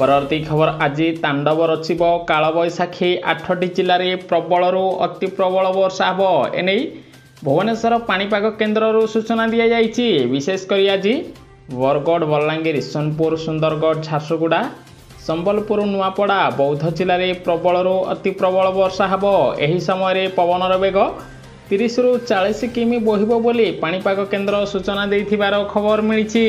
परवर्ती खबर आज तांडव रचिब कालबैशाखी 8टी जिले में प्रबल अति प्रबल वर्षा हम एने भुवनेश्वर पाणीपाग केन्द्र सूचना दी जाइए। विशेषकर आज बरगढ़ बलांगीर सोनपुर सुंदरगढ़ झारसुगुड़ा संबलपुर नुआपड़ा बौद्ध जिले में प्रबल अति प्रबल वर्षा हम यह समय पवनर बेग 30 ରୁ 40 किमी बोहिबो बोली पाणीपाग केन्द्र सूचना देथिबार खबर मिली।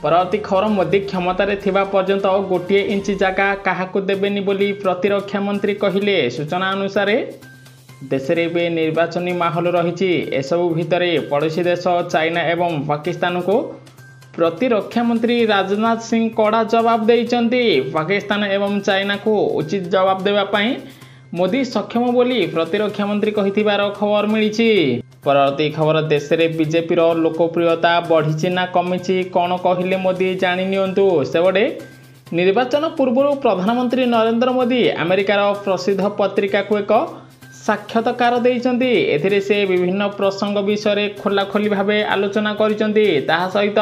परवर्ती खबर मोदी क्षमतार थिबा पर्यंत गोटे इंच जगह काहाकु देबेनी बोली प्रतिरक्षा मंत्री कहिले। सूचना अनुसार देश में निर्वाचनी माहौल रही एसबू भितर पड़ोशी देश चाइना एवं पाकिस्तान को प्रतिरक्षा मंत्री राजनाथ सिंह कड़ा जवाब देइचंती। पाकिस्तान एवं चाइना को उचित जवाब देवाई मोदी सक्षम बोली प्रतिरक्षा मंत्री कहिथिबार खबर मिली। परवर्ती खबर देश में बीजेपी लोकप्रियता बढ़ी ना कमी कौन कहले मोदी जानी नियंतु। सेबडे निर्वाचन पूर्व प्रधानमंत्री नरेंद्र मोदी अमेरिकार प्रसिद्ध पत्रिका को एक साक्षात्कार देइचंती। एथिरे से विभिन्न प्रसंग विषय खोलाखोली भाव आलोचना करिसंती। ताहा सहित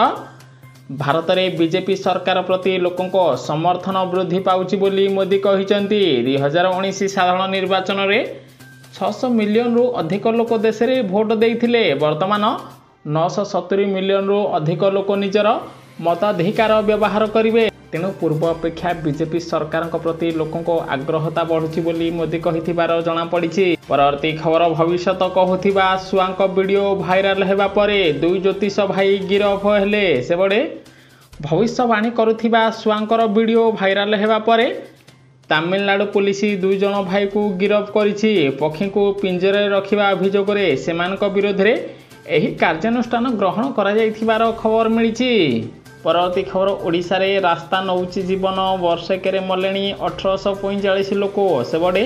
भारत में बीजेपी सरकार प्रति लोकों समर्थन वृद्धि पाउछि बोली मोदी कहिसंती। 2019 साधारण निर्वाचन में 600 मिलियन रु अधिक लोक देश में भोट देइथिले। वर्तमान 970 मिलियन रु अधिक लोक निजर मताधिकार व्यवहार करिवे। तेणु पूर्व अपेक्षा बीजेपी सरकार प्रति लोकों आग्रहता बढ़ुछि बोली मोदी कहिथिबार जणा पड़िछि। परवर्ती खबर भविष्यत कहूथिबा सुआंक वीडियो भाइराल हेबा परे 2 ज्योतिष भाई गिरफ हेले। सेबडे भविष्यवाणी करुथिबा सुआंकर वीडियो भाइराल हेबा परे तमिलनाडु पुलिस 2 जण भाई को गिरफ करिछि। पक्षी को पिंजरे रखिबा अभियोग रे सेमानक विरोध रे एही कार्यानुष्ठान ग्रहण करा जाइथिबार खबर मिलिछि। परवर्ती खबर ओडिशा रे रास्ता नौची जीवन वर्षेके मलेणी 1845 लोक। सेबडे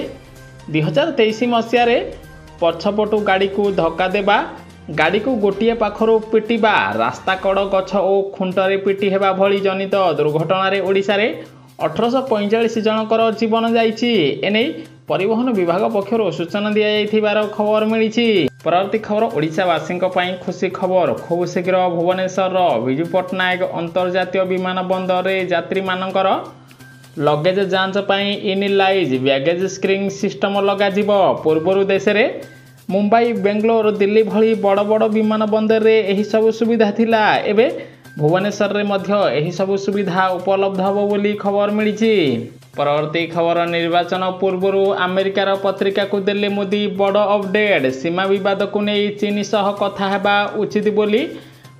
2023 मसीह पछपटू गाड़ी को धक्का देवा गाड़ी को गोटे पाखर पिटिबा रास्ता कड़ गछ और खुंटरे पिटी हेबा भली जनित दुर्घटन ओडिशा रे 1845 जनकर जीवन जाइछि। एने परिवहन विभाग पक्षर सूचना दि जाइथिबार खबर मिली। परवर्ती खबर ओडिशावासी खुशी खबर खूब शीघ्र भुवनेश्वर विजु पट्टनायक अंतर्जातीय विमान बंदर रे यात्री मानकर लगेज जांच पाई इनलाइज बैगेज स्क्रीनिंग सिस्टम लगाजिब। पूर्वर देश में मुंबई बेंगलोर दिल्ली भली बड़ बड़ विमान बंदर रे एही सब सुविधा थिला। एबे भुवनेश्वर रे मध्य एही सब सुविधा उपलब्ध हो बोली खबर मिली। परवर्ती खबर निर्वाचन पूर्व अमेरिकार पत्रिका को देले मोदी बड़ अपडेट। सीमा विवाद को नहीं चीन सह कथा हेबा उचित बोली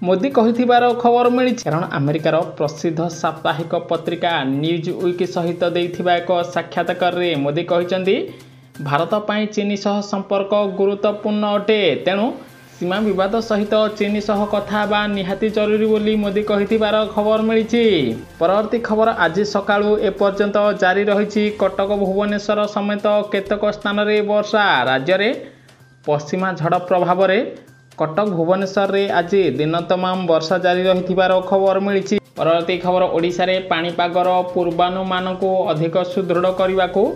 मोदी कहिथिबार खबर मिली। कारण अमेरिकार प्रसिद्ध साप्ताहिक पत्रिका न्यूज वीक सहित देइथिबा एक साक्षात्कार रे मोदी कहिसंती भारत पई चीन सह संपर्क गुरुत्वपूर्ण अटे। तेणु सीमा विवाद सहित चीन सह कथा बा निहाती जरूरी बोली मोदी कहिथिबार खबर मिली। परवर्ती खबर आज सकाळू एपर्यंत जारी रही कटक भुवनेश्वर समेत केतक स्थान रे वर्षा। राज्य रे पश्चिमा झड़ प्रभाव रे कटक भुवनेश्वर रे आज दिन तमाम वर्षा जारी रही खबर मिली। परवर्ती खबर ओडिशा रे पाणीपागर पूर्वानुमान को अधिक सुदृढ़ करने को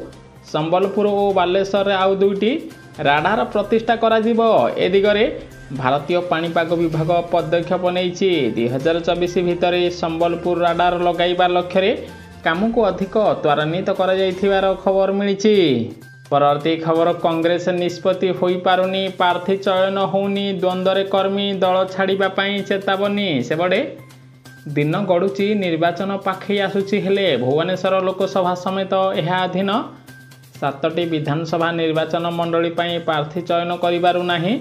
संबलपुर और बालेश्वर आउ 2टी राडार प्रतिष्ठा करा जिवो। ए दिगरे भारतीय पाणीपाग विभाग पदक्षेप नेइछि। 2024 भितर संबलपुर राडार लगाइबा लक्ष्य रे काम को अधिक त्वरान्वित करा जाइथिबार खबर मिलिछि। परवर्ती खबर कांग्रेस निष्पत्ति होई पारुनी प्रार्थी चयन होउनी द्वंद्वरे कर्मी दल छाड़िबा पई चेतावनी। सेबडे दिन गडुची निर्वाचन पाखई आसुची हेले भुवनेश्वर लोकसभा समेत एहा अधीन 7टी विधानसभा निर्वाचन मंडली पई प्रार्थी चयन करिबारु नाही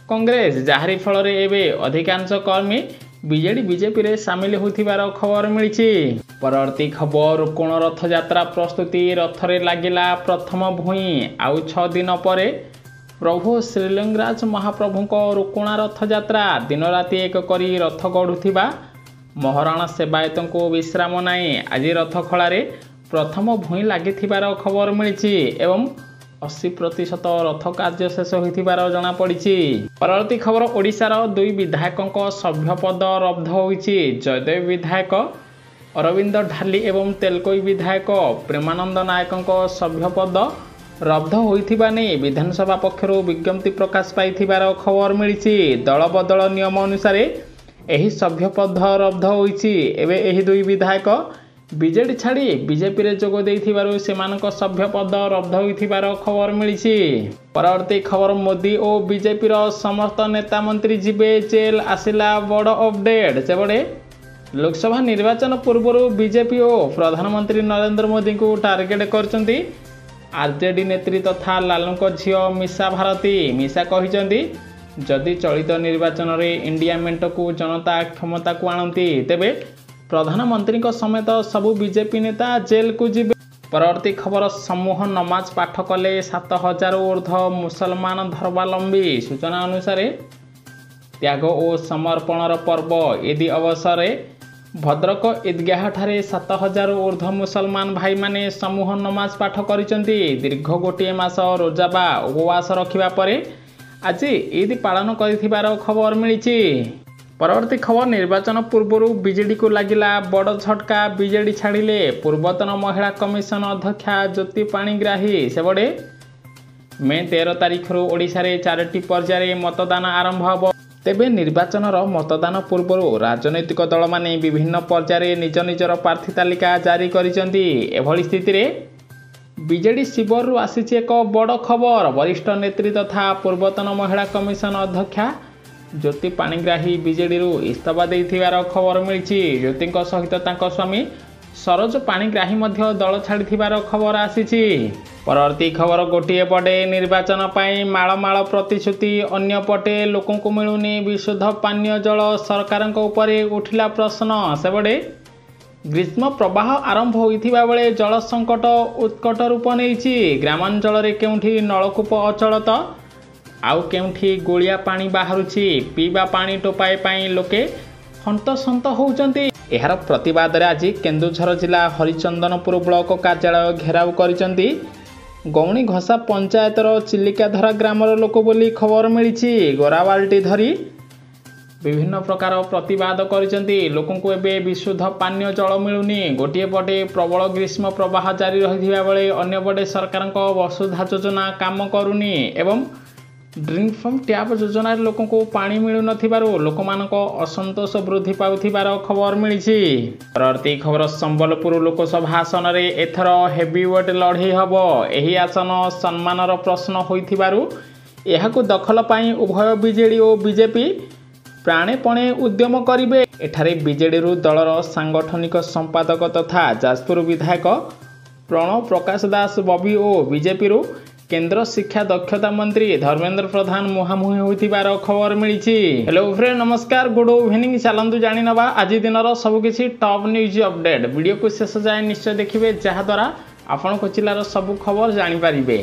कांग्रेस। जाहारी फल रे एबे अधिकांश कर्मी बीजेडी बीजेपी रे सामिल होथिबार खबर मिलिछि। परवर्ती खबर कोण रथ यात्रा प्रस्तुति रथ रे लागिला प्रथम भूई। आउ 6 दिन परे प्रभु श्रीलिंगराज महाप्रभु को रुकुणा रथ यात्रा दिन राति एक करी रथ गढ़ुथिबा महाराणा सेवायत को विश्राम नाई। आज रथ खलारे प्रथम भूई लागिथिबार खबर मिलिछि एवं 80% रथ कार्य शेष होइथिबार जणा पड़िछि। परवर्ती खबर ओडिशार 2 विधायकों सभ्य पद रब्ध होइछि। जयदेव विधायक अरविंद ढाली एवं तेलकोई विधायक प्रेमानंद नायकों सभ्य पद रब्ध होइथिबा नै विधानसभा पक्षर विज्ञप्ति प्रकाश पाइथिबार खबर मिलिछि। दल बदल नियम अनुसार एही सभ्य पद रब्ध होइछि। एबे एही 2 विधायक ବିଜେଡି ଛାଡ଼ି ବିଜେପିରେ ଯୋଗ ଦେଇଥିବାରୁ ସେମାନଙ୍କ ସଭ୍ୟ ପଦ ରଦ୍ଦ ହୋଇଥିବାର ଖବର ମିଳିଛି। ପରବର୍ତ୍ତୀ ଖବର ମୋଦି ଓ ବିଜେପିର ସମସ୍ତ ନେତା ମନ୍ତ୍ରୀ ଯିବେ ଜେଲ୍, ଆସିଲା ବଡ଼ ଅପଡେଟ୍। ସେପଟେ ଲୋକସଭା ନିର୍ବାଚନ ପୂର୍ବରୁ ବିଜେପି ଓ ପ୍ରଧାନମନ୍ତ୍ରୀ ନରେନ୍ଦ୍ର ମୋଦିଙ୍କୁ ଟାର୍ଗେଟ କରିଛନ୍ତି ଆରଜେଡି ନେତ୍ରୀ ତଥା ଲାଲୁଙ୍କ ଝିଅ ମିଶା ଭାରତୀ। ମିଶା କହିଛନ୍ତି, ଯଦି ଚଳିତ ନିର୍ବାଚନରେ ଇଣ୍ଡିଆ ମେଣ୍ଟକୁ ଜନତା କ୍ଷମତାକୁ ଆଣନ୍ତି ତେବେ ପ୍ରଧାନମନ୍ତ୍ରୀଙ୍କ ସମେତ ସବୁ ବିଜେପି ନେତା ଜେଲକୁ ଯିବେ। ପରବର୍ତ୍ତୀ ଖବର ସମୂହ ନମାଜ ପାଠ କଲେ 7,000 ଊର୍ଦ୍ଧ୍ୱ ମୁସଲମାନ ଧର୍ମାବଲମ୍ବୀ। ସୂଚନା ଅନୁସାରେ ତ୍ୟାଗ ଓ ସମର୍ପଣର ପର୍ବ ଇଦ୍ ଅବସରରେ ଭଦ୍ରକ ଇଦଗାହଠାରେ 7,000 ଊର୍ଦ୍ଧ୍ୱ ମୁସଲମାନ ଭାଇମାନେ ସମୂହ ନମାଜ ପାଠ କରିଛନ୍ତି। ଦୀର୍ଘ ଗୋଟିଏ ମାସ ରୋଜା ବା ଉପବାସ ରଖିବା ପରେ ଆଜି ଇଦ୍ ପାଳନ କରିଥିବାର ଖବର ମିଳିଛି। ପରବର୍ତ୍ତୀ ଖବର ନିର୍ବାଚନ ପୂର୍ବରୁ ବିଜେଡିକୁ ଲାଗିଲା ବଡ଼ ଝଟକା, ବିଜେଡି ଛାଡ଼ିଲେ ପୂର୍ବତନ ମହିଳା କମିଶନ ଅଧ୍ୟକ୍ଷା ଜ୍ୟୋତି ପାଣିଗ୍ରାହୀ। ସେପଟେ ମେ 13 ତାରିଖରୁ ଓଡ଼ିଶାରେ 4ଟି ପର୍ଯ୍ୟାୟରେ ମତଦାନ ଆରମ୍ଭ ହେବ। ତେବେ ନିର୍ବାଚନର ମତଦାନ ପୂର୍ବରୁ ରାଜନୈତିକ ଦଳମାନେ ବିଭିନ୍ନ ପର୍ଯ୍ୟାୟରେ ନିଜ ନିଜର ପ୍ରାର୍ଥୀ ତାଲିକା ଜାରି କରିଛନ୍ତି। ଏଭଳି ସ୍ଥିତିରେ ବିଜେଡି ଶିବିରରୁ ଆସିଛି ଏକ ବଡ଼ ଖବର। ବରିଷ୍ଠ ନେତ୍ରୀ ତଥା ପୂର୍ବତନ ମହିଳା କମିଶନ ଅଧ୍ୟକ୍ଷା ଜ୍ୟୋତି ପାଣିଗ୍ରାହୀ ବିଜେଡିରୁ ଇସ୍ତଫା ଦେଇଥିବାର ଖବର ମିଳିଛି। ଜ୍ୟୋତିଙ୍କ ସହିତ ତାଙ୍କ ସ୍ୱାମୀ ସରୋଜ ପାଣିଗ୍ରାହୀ ମଧ୍ୟ ଦଳ ଛାଡ଼ିଥିବାର ଖବର ଆସିଛି। ପରବର୍ତ୍ତୀ ଖବର ଗୋଟିଏ ପଟେ ନିର୍ବାଚନ ପାଇଁ ମାଳ ମାଳ ପ୍ରତିଶ୍ରୁତି, ଅନ୍ୟପଟେ ଲୋକଙ୍କୁ ମିଳୁନି ବିଶୁଦ୍ଧ ପାନୀୟ ଜଳ, ସରକାରଙ୍କ ଉପରେ ଉଠିଲା ପ୍ରଶ୍ନ। ସେପଟେ ଗ୍ରୀଷ୍ମ ପ୍ରବାହ ଆରମ୍ଭ ହୋଇଥିବା ବେଳେ ଜଳ ସଙ୍କଟ ଉତ୍କଟ ରୂପ ନେଇଛି। ଗ୍ରାମାଞ୍ଚଳରେ କେଉଁଠି ନଳକୂପ ଅଚଳ ତ ଆଉ କେଉଁଠି ଗୋଳିଆ ପାଣି ବାହାରୁଛି। ପିଇବା ପାଣି ଟୋପାଏ ପାଇଁ ଲୋକେ ହନ୍ତସନ୍ତ ହେଉଛନ୍ତି। ଏହାର ପ୍ରତିବାଦରେ ଆଜି କେନ୍ଦୁଝର ଜିଲ୍ଲା ହରିଚନ୍ଦନପୁର ବ୍ଲକ କାର୍ଯ୍ୟାଳୟ ଘେରାଉ କରିଛନ୍ତି ଗୌଣି ଘୋଷା ପଞ୍ଚାୟତର ଚିଲିକାଧରା ଗ୍ରାମର ଲୋକ ବୋଲି ଖବର ମିଳିଛି। ଗରାବାଲ୍ଟି ଧରି ବିଭିନ୍ନ ପ୍ରକାର ପ୍ରତିବାଦ କରିଛନ୍ତି। ଲୋକଙ୍କୁ ଏବେ ବିଶୁଦ୍ଧ ପାନୀୟ ଜଳ ମିଳୁନି। ଗୋଟିଏ ପଟେ ପ୍ରବଳ ଗ୍ରୀଷ୍ମ ପ୍ରବାହ ଜାରି ରହିଥିବା ବେଳେ ଅନ୍ୟପଟେ ସରକାରଙ୍କ ବସୁଧା ଯୋଜନା କାମ କରୁନି ଏବଂ ଡ୍ରିଙ୍କ ଫ୍ରମ୍ ଟ୍ୟାପ୍ ଯୋଜନାରେ ଲୋକଙ୍କୁ ପାଣି ମିଳୁନଥିବାରୁ ଲୋକମାନଙ୍କ ଅସନ୍ତୋଷ ବୃଦ୍ଧି ପାଉଥିବାର ଖବର ମିଳିଛି। ପରବର୍ତ୍ତୀ ଖବର ସମ୍ବଲପୁର ଲୋକସଭା ଆସନରେ ଏଥର ହେଭିୱେଟ୍ ଲଢ଼େଇ ହେବ। ଏହି ଆସନ ସମ୍ମାନର ପ୍ରଶ୍ନ ହୋଇଥିବାରୁ ଏହାକୁ ଦଖଲ ପାଇଁ ଉଭୟ ବିଜେଡି ଓ ବିଜେପି ପ୍ରାଣେପଣେ ଉଦ୍ୟମ କରିବେ। ଏଠାରେ ବିଜେଡିରୁ ଦଳର ସାଂଗଠନିକ ସମ୍ପାଦକ ତଥା ଯାଜପୁର ବିଧାୟକ ପ୍ରଣବ ପ୍ରକାଶ ଦାସ ବବି ଓ ବିଜେପିରୁ କେନ୍ଦ୍ର ଶିକ୍ଷା ଦକ୍ଷତା ମନ୍ତ୍ରୀ ଧର୍ମେନ୍ଦ୍ର ପ୍ରଧାନ ମୁହାଁମୁହିଁ ହୋଇଥିବାର ଖବର ମିଳିଛି। ହ୍ୟାଲୋ ଫ୍ରେଣ୍ଡ, ନମସ୍କାର, ଗୁଡ୍ ଇଭିନିଂ। ଚାଲନ୍ତୁ ଜାଣିନେବା ଆଜି ଦିନର ସବୁକିଛି ଟପ୍ ନ୍ୟୁଜ୍ ଅପଡେଟ୍। ଭିଡ଼ିଓକୁ ଶେଷ ଯାଏଁ ନିଶ୍ଚୟ ଦେଖିବେ, ଯାହାଦ୍ୱାରା ଆପଣଙ୍କ ଜିଲ୍ଲାର ସବୁ ଖବର ଜାଣିପାରିବେ।